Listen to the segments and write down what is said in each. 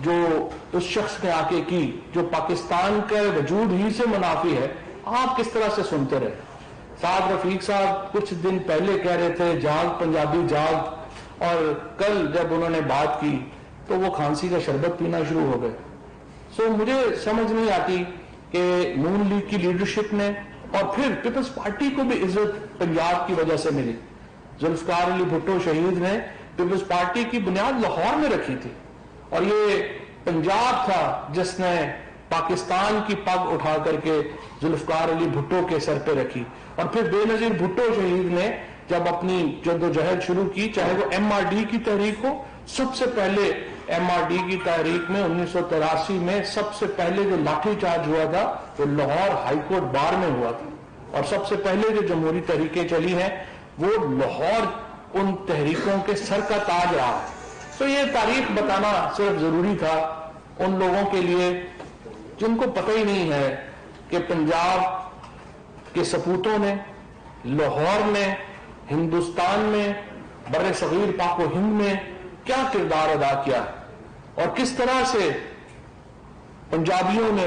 جو اس شخص نے آ کے کی جو پاکستان کا وجود ہی سے منافی ہے، آپ کس طرح سے سنتے رہے؟ سعد رفیق صاحب کچھ دن پہلے کہہ رہے تھے جاگ پنجابی جاگ، اور کل جب انہوں نے بات کی تو وہ کھانسی کا شربت پینا شروع ہو گئے۔ مجھے سمجھ نہیں آتی کہ نون لیگ کی لیڈرشپ نے اور پھر پیپلز پارٹی کو بھی عزت پنجاب کی وجہ سے ملی۔ ذوالفقار علی بھٹو شہید نے پیپلز پارٹی کی بنیاد لاہور میں رکھی تھی، اور یہ پنجاب تھا جس نے پاکستان کی پگ اٹھا کر کے ذوالفقار علی بھٹو کے سر پہ رکھی، اور پھر بے نظیر بھٹو شہید نے جب اپنی جدوجہد شروع کی، چاہے وہ ایم آر ڈی کی تحریک ہو، سب سے پہلے ایم آر ڈی کی تحریک میں 1983 میں سب سے پہلے جو لاٹھی چارج ہوا تھا وہ لاہور ہائی کورٹ بار میں ہوا تھا، اور سب سے پہلے جو جمہوری تحریکیں چلی ہیں وہ لاہور ان تحریکوں کے سر کا تاج رہا ہے۔ تو یہ تاریخ بتانا صرف ضروری تھا ان لوگوں کے لیے جن کو پتہ ہی نہیں ہے کہ پنجاب کے سپوتوں نے لاہور میں، ہندوستان میں، بر صغیر پاک و ہند میں کیا کردار ادا کیا اور کس طرح سے پنجابیوں نے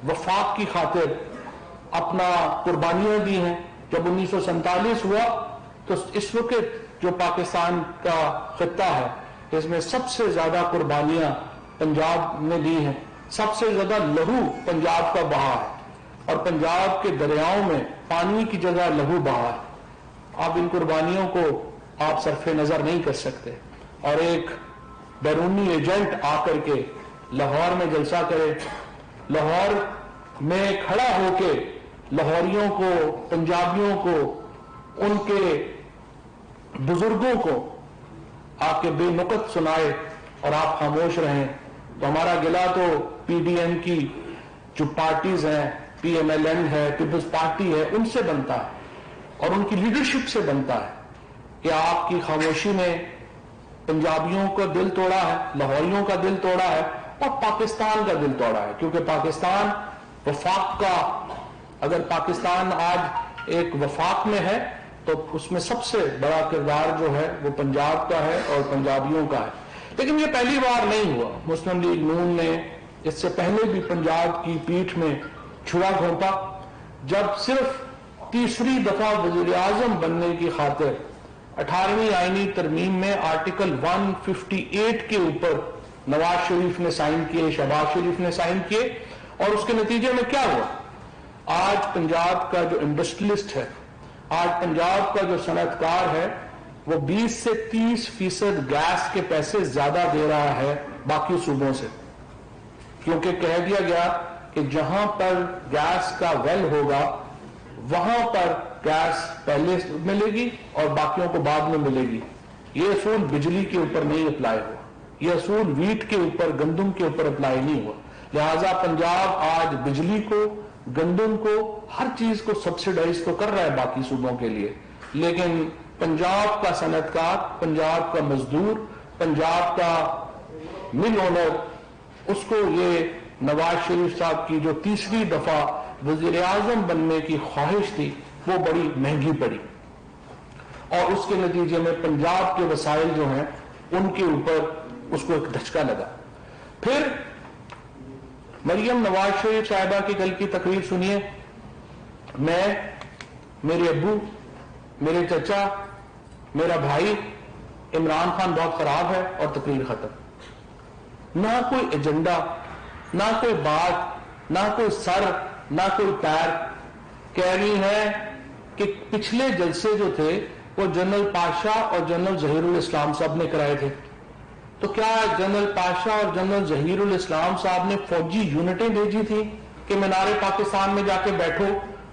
وفاق کی خاطر اپنا قربانیاں دی ہیں۔ جب 1947 ہوا تو اس وقت جو پاکستان کا خطہ ہے اس میں سب سے زیادہ قربانیاں پنجاب نے دی ہیں، سب سے زیادہ لہو پنجاب کا بہا ہے، اور پنجاب کے دریاؤں میں پانی کی جگہ لہو بہا ہے۔ آپ ان قربانیوں کو آپ صرف نظر نہیں کر سکتے، اور ایک بیرونی ایجنٹ آ کر کے لاہور میں جلسہ کرے، لاہور میں کھڑا ہو کے لاہوریوں کو، پنجابیوں کو، ان کے بزرگوں کو آ کے بے نقط سنائے اور آپ خاموش رہیں، تو ہمارا گلہ تو پی ڈی ایم کی جو پارٹیز ہیں، پی ایم ایل این ہے، پیپلز پارٹی ہے، ان سے بنتا ہے اور ان کی لیڈرشپ سے بنتا ہے کہ آپ کی خاموشی نے پنجابیوں کا دل توڑا ہے، لاہوریوں کا دل توڑا ہے اور پاکستان کا دل توڑا ہے، کیونکہ پاکستان وفاق کا، اگر پاکستان آج ایک وفاق میں ہے تو اس میں سب سے بڑا کردار جو ہے وہ پنجاب کا ہے اور پنجابیوں کا ہے۔ لیکن یہ پہلی بار نہیں ہوا، مسلم لیگ نون نے اس سے پہلے بھی پنجاب کی پیٹھ میں چھڑا گھونپا، جب صرف تیسری دفعہ وزیر اعظم بننے کی خاطر 18ویں آئینی ترمیم میں آرٹیکل 158 کے اوپر نواز شریف نے سائن کیے، شہباز شریف نے سائن کیے، اور اس کے نتیجے میں کیا ہوا؟ آج پنجاب کا جو انڈسٹریلسٹ ہے، آج پنجاب کا جو صنعت کار ہے، وہ 20 سے 30% گیس کے پیسے زیادہ دے رہا ہے باقی صوبوں سے، کیونکہ کہہ دیا گیا کہ جہاں پر گیس کا ویل ہوگا وہاں پر گیس پہلے ملے گی اور باقیوں کو بعد میں ملے گی۔ یہ اصول بجلی کے اوپر نہیں اپلائی ہوا، یہ اصول ویٹ کے اوپر، گندم کے اوپر اپلائی نہیں ہوا، لہذا پنجاب آج بجلی کو، گندم کو، ہر چیز کو سبسڈائز تو کر رہا ہے باقی صوبوں کے لیے، لیکن پنجاب کا صنعت کار، پنجاب کا مزدور، پنجاب کا مل اونر، اس کو یہ نواز شریف صاحب کی جو تیسری دفعہ وزیر اعظم بننے کی خواہش تھی وہ بڑی مہنگی پڑی، اور اس کے نتیجے میں پنجاب کے وسائل جو ہیں ان کے اوپر اس کو ایک دھچکا لگا۔ پھر مریم نواز شریف صاحبہ کی کل کی تقریر سنیے، میں، میرے ابو، میرے چچا، میرا بھائی، عمران خان بہت خراب ہے، اور تقریر ختم۔ نہ کوئی ایجنڈا، نہ کوئی بات، نہ کوئی سر، نہ کوئی پیر۔ کہہ رہی ہے کہ پچھلے جلسے جو تھے وہ جنرل پاشا اور جنرل ظہیر الاسلام صاحب نے کرائے تھے، تو کیا جنرل پاشا اور جنرل ظہیر الاسلام صاحب نے فوجی یونٹیں بھیجی تھی کہ مینار پاکستان میں جا کے بیٹھو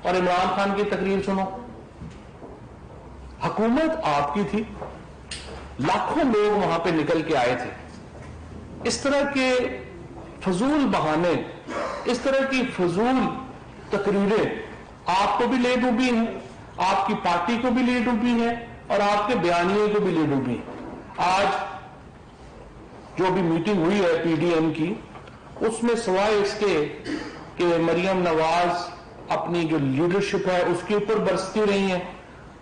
اور عمران خان کی تقریر سنو؟ حکومت آپ کی تھی، لاکھوں لوگ وہاں پہ نکل کے آئے تھے۔ اس طرح کے فضول بہانے، اس طرح کی فضول تقریریں آپ کو بھی لے ڈوبی ہیں، آپ کی پارٹی کو بھی لے ڈوبی ہیں، اور آپ کے بیانیے کو بھی لے ڈوبی ہیں۔ آج جو بھی میٹنگ ہوئی ہے پی ڈی ایم کی، اس میں سوائے اس کے کہ مریم نواز اپنی جو لیڈرشپ ہے اس کے اوپر برستی رہی ہیں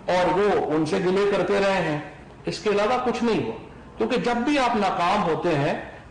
اور وہ ان سے گلے کرتے رہے ہیں، اس کے علاوہ کچھ نہیں ہوا، کیونکہ جب بھی آپ ناکام ہوتے ہیں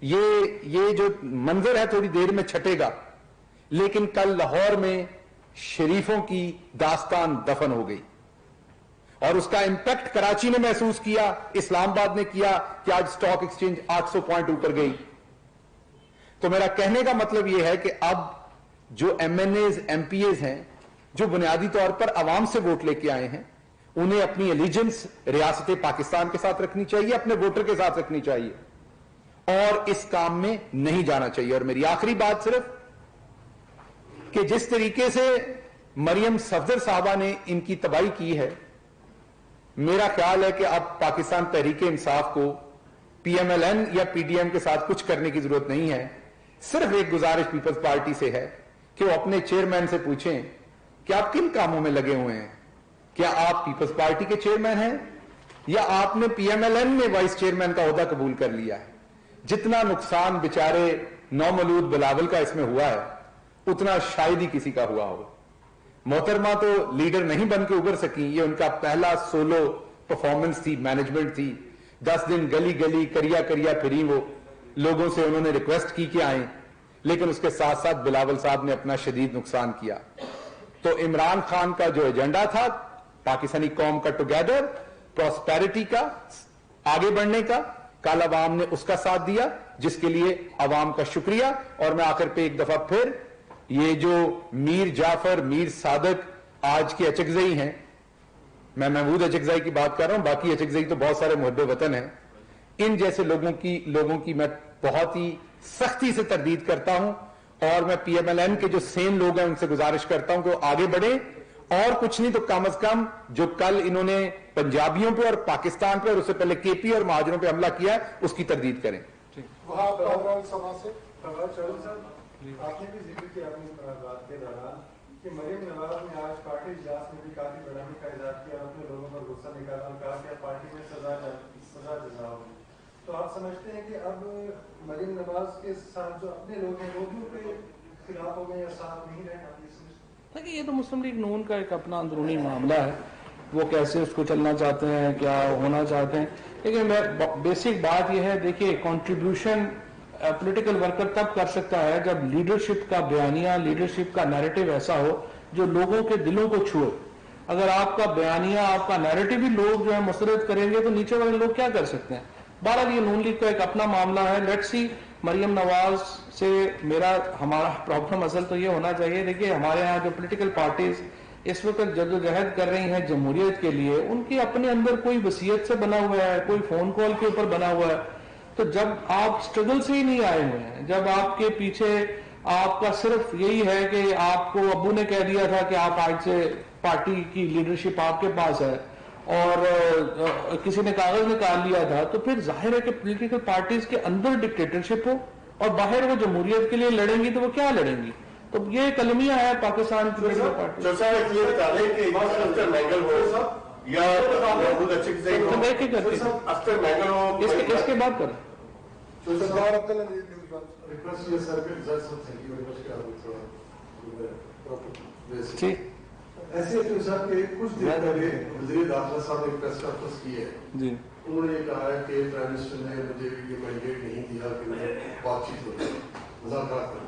یہ جو منظر ہے تھوڑی دیر میں چھٹے گا، لیکن کل لاہور میں شریفوں کی داستان دفن ہو گئی اور اس کا امپیکٹ کراچی نے محسوس کیا، اسلام آباد نے کیا کہ آج سٹاک ایکسچینج 800 پوائنٹ اوپر گئی. تو میرا کہنے کا مطلب یہ ہے کہ اب جو M N As M P As ہیں جو بنیادی طور پر عوام سے ووٹ لے کے آئے ہیں، انہیں اپنی ایلیجنس ریاست پاکستان کے ساتھ رکھنی چاہیے، اپنے ووٹر کے ساتھ رکھنی چاہیے اور اس کام میں نہیں جانا چاہیے. اور میری آخری بات صرف کہ جس طریقے سے مریم صفدر صاحبہ نے ان کی تباہی کی ہے، میرا خیال ہے کہ اب پاکستان تحریک انصاف کو پی ایم ایل این یا پی ڈی ایم کے ساتھ کچھ کرنے کی ضرورت نہیں ہے. صرف ایک گزارش پیپلز پارٹی سے ہے کہ وہ اپنے چیئرمین سے پوچھیں کہ آپ کن کاموں میں لگے ہوئے ہیں. کیا آپ پیپلز پارٹی کے چیئرمین ہیں یا آپ نے پی ایم ایل این میں وائس چیئرمین کا عہدہ قبول کر لیا ہے؟ جتنا نقصان بیچارے نومولود بلاول کا اس میں ہوا ہے اتنا شاید ہی کسی کا ہوا ہو. محترمہ تو لیڈر نہیں بن کے ابھر سکی، یہ ان کا پہلا سولو پرفارمنس تھی، مینجمنٹ تھی. 10 دن گلی گلی کریا کریا پھری، وہ لوگوں سے انہوں نے ریکویسٹ کی کہ آئیں، لیکن اس کے ساتھ ساتھ بلاول صاحب نے اپنا شدید نقصان کیا. تو عمران خان کا جو ایجنڈا تھا پاکستانی قوم کا ٹوگیدر، پراسپیرٹی کا، آگے بڑھنے کا، کل عوام نے اس کا ساتھ دیا، جس کے لیے عوام کا شکریہ. اور میں آخر پہ ایک دفعہ پھر یہ جو میر جعفر، میر صادق آج کے اچکزئی ہیں، میں محمود اچکزئی کی بات کر رہا ہوں، باقی اچکزئی تو بہت سارے محب وطن ہیں، ان جیسے لوگوں کی میں بہت ہی سختی سے تردید کرتا ہوں. اور میں پی ایم ایل این کے جو سین لوگ ہیں ان سے گزارش کرتا ہوں کہ وہ آگے بڑھیں، اور کچھ نہیں تو کم از کم جو کل انہوں نے پنجابیوں پہ اور پاکستان پہ اور اس سے پہلے کے پی اور مہاجروں پہ حملہ کیا ہے اس کی تردید کریں. آپ نے بھی ذکر کیا اپنی بات کے دوران کہ مریم نواز نے آج پارٹی اجلاس میں بھی کافی بڑھانے کا اظہار کیا، اپنے لوگوں پر غصہ نکالا اور کہا کہ پارٹی میں سزا جزا ہوگی. تو آپ سمجھتے ہیں کہ اب مریم نواز کے ساتھ جو اپنے لوگ ہیں وہ بھی ان کے خلاف ہو گئے یا ساتھ نہیں رہے؟ آپ یہ سمجھتے ہیں؟ یہ تو مسلم لیگ نون کا ایک اپنا اندرونی معاملہ ہے، وہ کیسے اس کو چلنا چاہتے ہیں، کیا ہونا چاہتے ہیں. لیکن بیسک بات یہ ہے، دیکھیے کنٹریبیوشن پولیٹیکل ورکر تب کر سکتا ہے جب لیڈرشپ کا بیانیہ، لیڈرشپ کا نیریٹو ایسا ہو جو لوگوں کے دلوں کو چھوئے. اگر آپ کا بیانیہ، آپ کا نیریٹو بھی لوگ جو ہے مسرت کریں گے تو نیچے والے لوگ کیا کر سکتے ہیں. بہرحال یہ نون لیگ کا ایک اپنا معاملہ ہے. لیٹس سی مریم نواز سے ہمارا پرابلم اصل تو یہ ہونا چاہیے. دیکھیے ہمارے ہاں جو پولیٹیکل پارٹیز اس وقت جدوجہد کر رہی ہیں جمہوریت کے لیے، ان کی اپنے اندر کوئی وصیت سے بنا ہوا ہے، کوئی فون کال کے اوپر بنا ہوا ہے. تو جب آپ سٹرگل سے ہی نہیں آئے ہوئے ہیں، جب آپ کے پیچھے آپ کا صرف یہی ہے کہ آپ کو ابو نے کہہ دیا تھا کہ آپ آج سے پارٹی کی لیڈرشپ آپ کے پاس ہے اور کسی نے کاغذ نکال لیا تھا، تو پھر ظاہر ہے کہ پولیٹیکل پارٹیز کے اندر ڈکٹیٹرشپ ہو اور باہر وہ جمہوریت کے لیے لڑیں گی تو وہ کیا لڑیں گی. تو یہ کلمیہ ہے پاکستان کی پولیٹیکل پارٹی. اس کے بعد کریں. ایسے کچھ دن پہلے وزیر داخلہ صاحب نے پریس کانفرنس کی ہے، انہوں نے یہ کہا ہے کہ پرائم منسٹر نے مجھے یہ مینڈیٹ نہیں دیا کہ میں بات چیت کروں، مذاکرات کروں.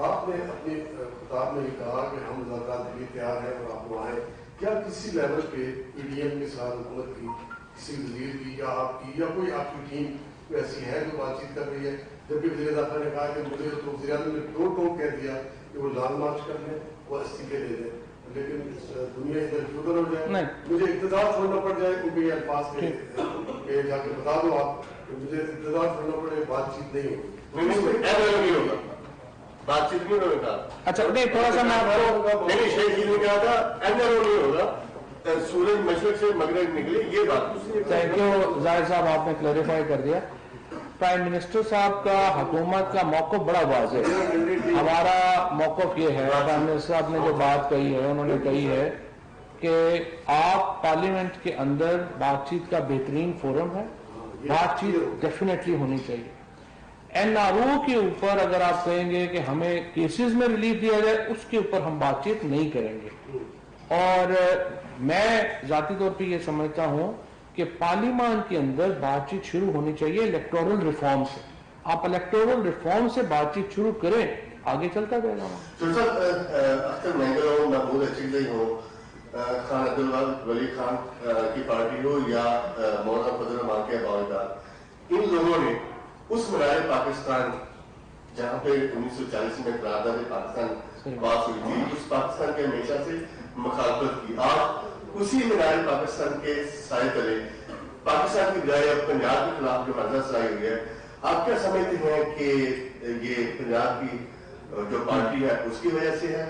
آپ نے اپنے خطاب میں یہ کہا کہ ہم مذاکرات کے لیے تیار ہیں اور آپ وہاں آئیں. کیا کسی لیول پہ پی ڈی ایم کے ساتھ حکومت کی، کسی وزیر کی یا آپ کی یا کوئی آپ کی ٹیم ایسی ہے جو بات چیت کر رہی ہے؟ جبکہ وزیر داخلہ نے کہا کہ مجھے تو وزیر اعظم نے دو ٹوک کہہ دیا کہ وہ لانگ مارچ کر لیں، وہ استعفے دے دیں، لیکن دنیا ادھر ادھر ہو جائے، مجھے اقتدار چھوڑنا پڑ جائے ان کے الفاظ کے جا کے بتا دو آپ کہ مجھے اقتدار چھوڑنا پڑے، بات چیت نہیں ہوگی. بات چیت نہیں ہوگا. اچھا نہیں، تھوڑا سا میں آپ کو شیخ جی نے کہا تھا ایمنرو نہیں ہوگا، سورج مشرق سے مغرب نکلے، یہ بات. تھینک یو ظاہر صاحب، آپ نے کلیریفائی کر دیا. پرائم منسٹر صاحب کا حکومت کا موقف بڑا واضح ہے. ہمارا موقف یہ ہے، پرائم منسٹر صاحب نے جو بات کہی ہے، انہوں نے کہی ہے کہ آپ پارلیمنٹ کے اندر بات چیت کا بہترین فورم ہے، بات چیت ڈیفینیٹلی ہونی چاہیے. این آر او کے اوپر اگر آپ کہیں گے کہ ہمیں کیسز میں ریلیف دیا جائے، اس کے اوپر ہم بات چیت نہیں کریں گے. اور میں ذاتی طور پہ یہ سمجھتا ہوں کہ پارلیمان کے اندر بات چیت شروع ہونی چاہیے الیکٹورل ریفارم سے. آپ الیکٹورل ریفارم سے بات چیت شروع کریں, آگے چلتا جائے گا. اختر مہنگا ہوں, محمود اچھی ہی ہوں, خان عبدالولی خان کی پارٹی ہو یا مولانا فضل الرحمان کے باوجود, ان لوگوں نے اس منار پاکستان جہاں پہ 1940 میں قرارداد پاکستان پاس ہوئی تھی, اس پاکستان کے ہمیشہ سے مخالفت کی. آپ اسی منار پاکستان کے سائے تلے پاکستان کی بجائے اب پنجاب کے خلاف جو مرضہ سرائی ہوئی ہے, آپ کیا سمجھتے ہیں کہ یہ پنجاب کی جو پارٹی ہے اس کی وجہ سے ہے,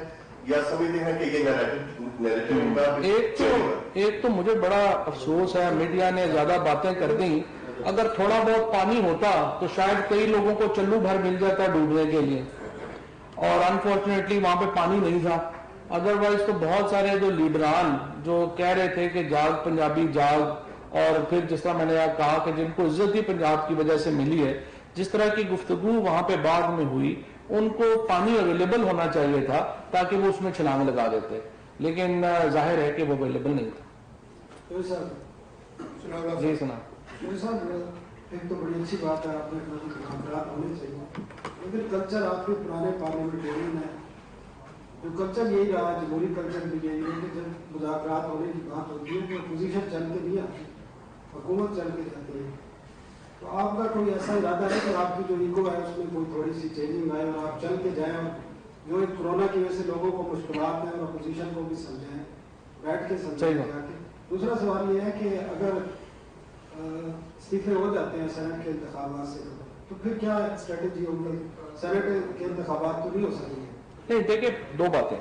یا سمجھتے ہیں کہ یہ ایک تو مجھے بڑا افسوس ہے, میڈیا نے زیادہ باتیں کر دیں. اگر تھوڑا بہت پانی ہوتا تو شاید کئی لوگوں کو چلو بھر مل جاتا ڈوبنے کے لیے, اور انفارچونیٹلی وہاں پہ پانی نہیں تھا. ادروائز تو بہت سارے جو لیڈران جو کہہ رہے تھے کہ جاگ پنجابی جاگ, اور پھر جس طرح میں نے کہا کہ جن کو عزت ہی پنجاب کی وجہ سے ملی ہے, جس طرح کی گفتگو وہاں پہ بعد میں ہوئی, ان کو پانی اویلیبل ہونا چاہیے تھا تاکہ وہ اس میں چھلانگ لگا دیتے, لیکن ظاہر ہے کہ وہ اویلیبل نہیں تھا. جی سنا ایک تو بڑی اچھی بات ہے, آپ نے مذاکرات ہونے چاہیے, لیکن کلچر آپ کے پرانے پارلیمنٹرین ہے, جو کلچر یہی رہا, جمہوری کلچر بھی یہی ہے کہ جب مذاکرات ہونے کی بات ہوتی ہے تو اپوزیشن چل کے نہیں آتی, حکومت چل کے جاتی ہے. تو آپ کا کوئی ایسا ارادہ ہے کہ آپ کی جو ایگو ہے اس میں کوئی تھوڑی سی چینجنگ آئے اور آپ چل کے جائیں, اور جو کورونا کی وجہ سے لوگوں کو مشکلات ہیں اور اپوزیشن کو بھی سمجھائیں, بیٹھ کے سمجھائیں جا کے. دوسرا سوال یہ ہے کہ اگر استعفے ہو جاتے ہیں سینٹ کے انتخابات سے, تو پھر کیا اسٹریٹجی ہوگی؟ سینٹ کے انتخابات تو نہیں ہو سکیں گے. نہیں, دیکھیں دو باتیں.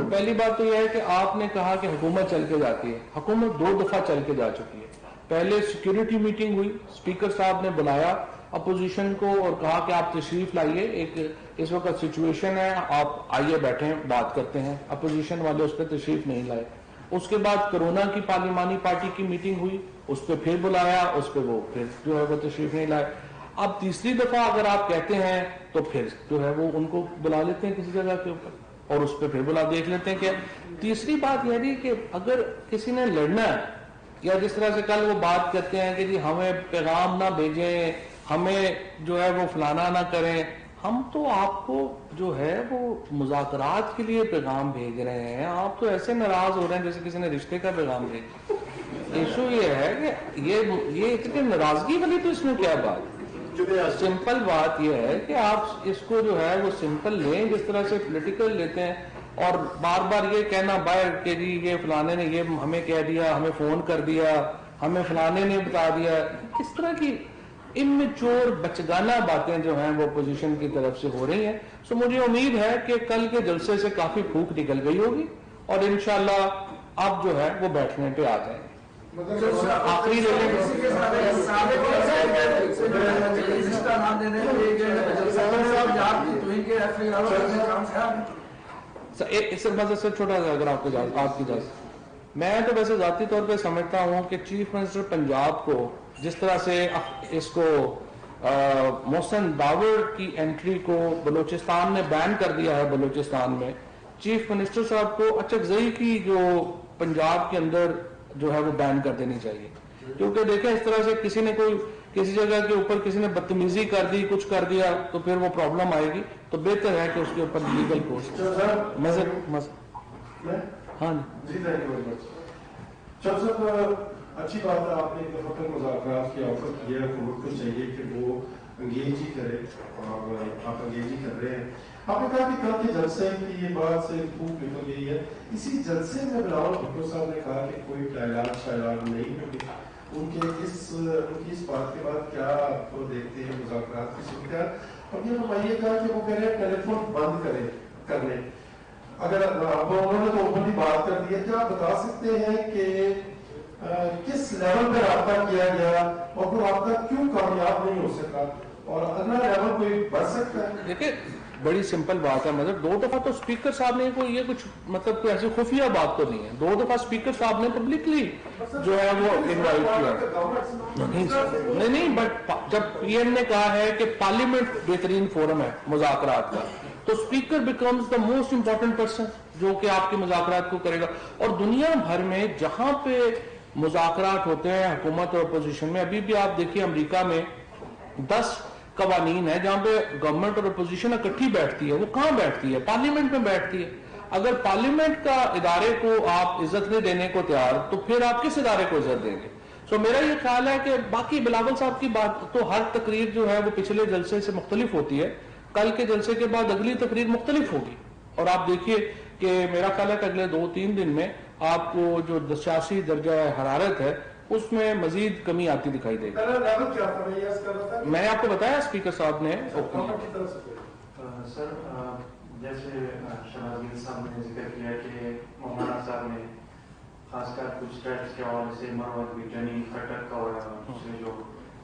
پہلی بات تو یہ ہے کہ آپ نے کہا کہ حکومت چل کے جاتی ہے. حکومت 2 دفعہ چل کے جا چکی ہے. پہلے سیکیورٹی میٹنگ ہوئی, اسپیکر صاحب نے بلایا اپوزیشن کو اور کہا کہ آپ تشریف لائیے, ایک اس وقت سچویشن ہے, آپ آئیے بیٹھیں بات کرتے ہیں. اپوزیشن والے اس پہ تشریف نہیں لائے. اس کے بعد کرونا کی پارلیمانی پارٹی کی میٹنگ ہوئی, اس پہ پھر بلایا, اس پہ وہ پھر جو ہے وہ تشریف نہیں لائے. اب تیسری دفعہ اگر آپ کہتے ہیں تو پھر جو ہے وہ ان کو بلا لیتے ہیں کسی جگہ کے اوپر, اور اس پہ پھر بلا دیکھ لیتے ہیں. کہ تیسری بات یہ بھی کہ اگر کسی نے لڑنا ہے, یا جس طرح سے کل وہ بات کرتے ہیں کہ جی ہمیں پیغام نہ بھیجیں, ہمیں جو ہے وہ فلانا نہ کریں, ہم تو آپ کو جو ہے وہ مذاکرات کے لیے پیغام بھیج رہے ہیں. آپ تو ایسے ناراض ہو رہے ہیں جیسے کسی نے رشتے کا پیغام بھیجا. ایشو یہ ہے کہ یہ اتنی ناراضگی والی تو اس میں کیا بات. سمپل بات یہ ہے کہ آپ اس کو جو ہے وہ سمپل لیں, جس طرح سے پولیٹیکل لیتے ہیں, اور بار بار یہ کہنا باہر کہ جی یہ فلانے نے یہ ہمیں کہہ دیا, ہمیں فون کر دیا, ہمیں فلانے نے بتا دیا. اس طرح کی امچور بچگانہ باتیں جو ہیں وہ اپوزیشن کی طرف سے ہو رہی ہیں. سو مجھے امید ہے کہ کل کے جلسے سے کافی پھوک نکل گئی ہوگی, اور انشاءاللہ اب جو ہے وہ بیٹھنے پہ آ جائیں گے. آخری سے چھوٹا سا اگر آپ کی اجازت, میں تو ویسے ذاتی طور پہ سمجھتا ہوں کہ چیف منسٹر پنجاب کو جس طرح سے اس کو محسن داور کی انٹری کو بلوچستان نے بین کر دیا ہے, بلوچستان میں چیف منسٹر صاحب کو اچکزئی کی جو پنجاب کے اندر جو ہے وہ بین کر دینی چاہیے. کیونکہ دیکھیں اس طرح سے کسی نے کوئی کسی جگہ کے اوپر کسی نے بدتمیزی کر دی, کچھ کر دیا, تو پھر وہ پرابلم آئے گی. تو بہتر ہے کہ اس کے اوپر لیگل کورس. ہاں اچھی بات ہے, آپ نے ایک دفعہ تک مذاکرات کی آفر کیا, حکومت کو چاہیے کہ وہ انگیج ہی کرے, اور آپ انگیج ہی کر رہے ہیں. آپ نے کہا کہ کل کے جلسے کی یہ بات سے خوب نکل گئی ہے. اسی جلسے میں بلاول بھٹو صاحب نے کہا کہ کوئی ٹائلاٹ نہیں ہوگی. ان کی اس بات کے بعد کیا آپ کو دیکھتے ہیں مذاکرات کی صورت, اور یہ فرمائیے گا کہ وہ کہہ رہے ہیں ٹیلی فون بند کرنے. اگر انہوں نے تو اوپنلی بات کر دی ہے, کیا آپ بتا سکتے ہیں کہ کس لیول پہ رابطہ کیا گیا اور وہ رابطہ کیوں کامیاب نہیں ہو سکا, اور اگلا لیول کوئی بڑھ سکتا ہے؟ دیکھیں بڑی سمپل بات ہے, مطلب 2 دفعہ تو اسپیکر صاحب نے کوئی یہ کچھ مطلب کوئی ایسی خفیہ بات تو نہیں ہے. 2 دفعہ اسپیکر صاحب نے پبلکلی جو ہے وہ انوائٹ کیا. نہیں, بٹ جب پی ایم نے کہا ہے کہ پارلیمنٹ بہترین فورم ہے مذاکرات کا, تو speaker becomes the most important person جو کہ آپ کے مذاکرات کو کرے گا. اور دنیا بھر میں جہاں پہ مذاکرات ہوتے ہیں حکومت اور اپوزیشن میں, ابھی بھی آپ دیکھیے امریکہ میں 10 قوانین ہے جہاں پہ گورنمنٹ اور اپوزیشن اکٹھی بیٹھتی ہے، وہ کہاں بیٹھتی ہے؟ پارلیمنٹ میں بیٹھتی ہے. اگر پارلیمنٹ کا ادارے کو آپ عزت نہیں دینے کو تیار تو پھر آپ کس ادارے کو عزت دیں گے؟ سو میرا یہ خیال ہے کہ باقی بلاول صاحب کی بات تو ہر تقریر جو ہے وہ پچھلے جلسے سے مختلف ہوتی ہے، کل کے جلسے کے بعد اگلی تقریر مختلف ہوگی، اور آپ دیکھیے کہ میرا خیال ہے کہ اگلے 2-3 دن میں آپ کو جو سیاسی درجہ حرارت ہے اس میں مزید کمی آتی دکھائی دے گی. میں نے آپ کو بتایا اسپیکر صاحب نے سر جیسے شہباز گل صاحب نے ذکر کیا کہ مولانا صاحب نے خاص کر کچھ ٹیکس کے حوالے سے مروت بجنی کٹک اور دوسرے جو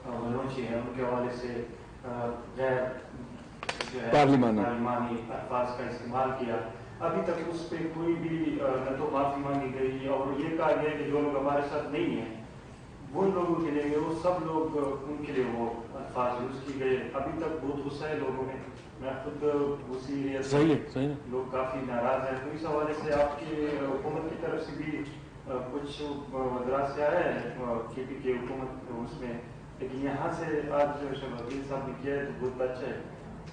بلوچی ہیں ان کے حوالے سے غیر پارلیمانی الفاظ کا استعمال کیا. ابھی تک اس پہ کوئی بھی نہ تو معافی مانگی گئی اور یہ کہا گیا کہ جو لوگ ہمارے ساتھ نہیں ہیں وہ لوگوں کے لیے وہ سب لوگ ان کے لیے وہ الفاظ یوز کی گئے. ابھی تک بہت غصہ ہے لوگوں میں، میں خود اسی لیے لوگ کافی ناراض ہیں. تو اس حوالے سے آپ کی حکومت کی طرف سے بھی کچھ مدراس سے آیا ہے کی حکومت اس میں، لیکن یہاں سے آج جو شہباز صاحب نے کیا ہے تو بہت اچھا ہے.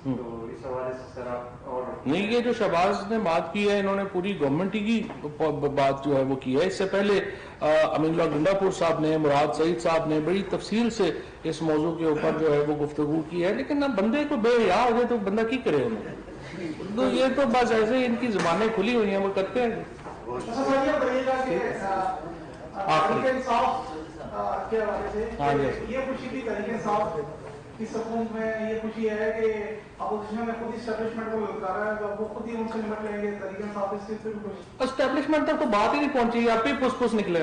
تو اس حوالے سے سر آپ اور نہیں، یہ جو شہباز نے بات کی ہے انہوں نے پوری گورنمنٹ کی بات جو ہے وہ کی ہے. اس سے پہلے امین اللہ گنڈا پور صاحب نے، مراد سعید صاحب نے بڑی تفصیل سے اس موضوع کے اوپر جو ہے وہ گفتگو کی ہے. لیکن اب بندے کو بے حیا ہو جائے تو بندہ کی کرے انہیں، تو یہ تو بس ایسے ہی ان کی زبانیں کھلی ہوئی ہیں، وہ کرتے ہیں. یہ خوشی بھی طریقے صاف اس حکومت میں یہ خوشی ہے کہ اپوزیشن نے خود اسٹیبلشمنٹ کو للکارا ہے، تو وہ خود ہی ان سے نمٹ لیں گے. طریقے صاف اس چیز سے بھی خوش اسٹیبلشمنٹ تک تو بات ہی نہیں پہنچی، آپ ہی پس پس نکلے.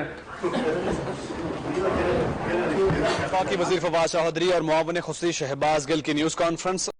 وفاقی وزیر فواد چوہدری اور معاون خصوصی شہباز گل کی نیوز کانفرنس.